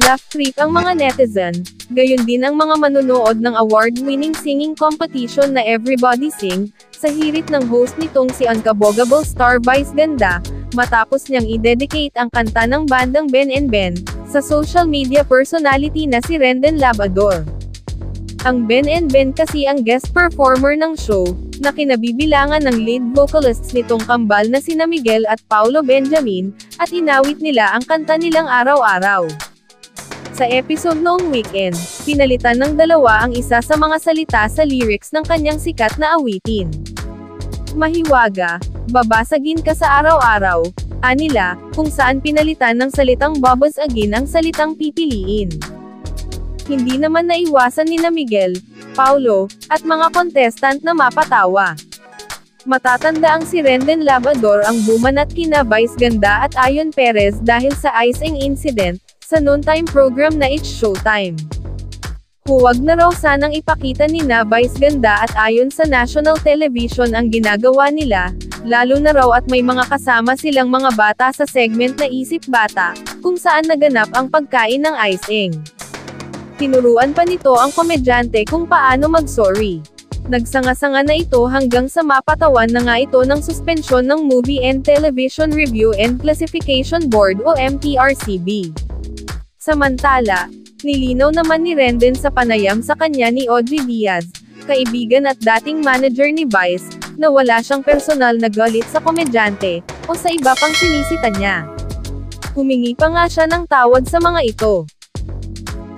Laugh trip ang mga netizen, gayon din ang mga manunood ng award-winning singing competition na Everybody Sing, sa hirit ng host nitong si Unkabogable star Vice Ganda, matapos niyang i-dedicate ang kanta ng bandang Ben and Ben, sa social media personality na si Rendon Labrador. Ang Ben and Ben kasi ang guest performer ng show, na kinabibilangan ng lead vocalists nitong kambal na sina Miguel at Paulo Benjamin, at inawit nila ang kanta nilang Araw-Araw. Sa episode noong weekend, pinalitan ng dalawa ang isa sa mga salita sa lyrics ng kanyang sikat na awitin. Mahiwaga, babasagin ka sa araw-araw, anila, kung saan pinalitan ng salitang babasagin ang salitang pipiliin. Hindi naman naiwasan nina Miguel, Paulo, at mga contestant na mapatawa. Matatanda ang si Rendon Labrador ang bumanat kina Vice Ganda at Ayon Perez dahil sa icing incident, sa noontime program na It's Showtime. Huwag na raw sanang ipakita ni na Vice Ganda at Ayon sa national television ang ginagawa nila, lalo na raw at may mga kasama silang mga bata sa segment na Isip Bata, kung saan naganap ang pagkain ng icing. Tinuruan pa nito ang komedyante kung paano mag-sorry. Nagsanga-sanga na ito hanggang sa mapatawan na nga ito ng suspensyon ng Movie and Television Review and Classification Board o MTRCB. Samantala, nilinaw naman ni Rendon sa panayam sa kanya ni Audrey Diaz, kaibigan at dating manager ni Vice, na wala siyang personal na galit sa komedyante, o sa iba pang sinisita niya. Humingi pa nga siya ng tawad sa mga ito.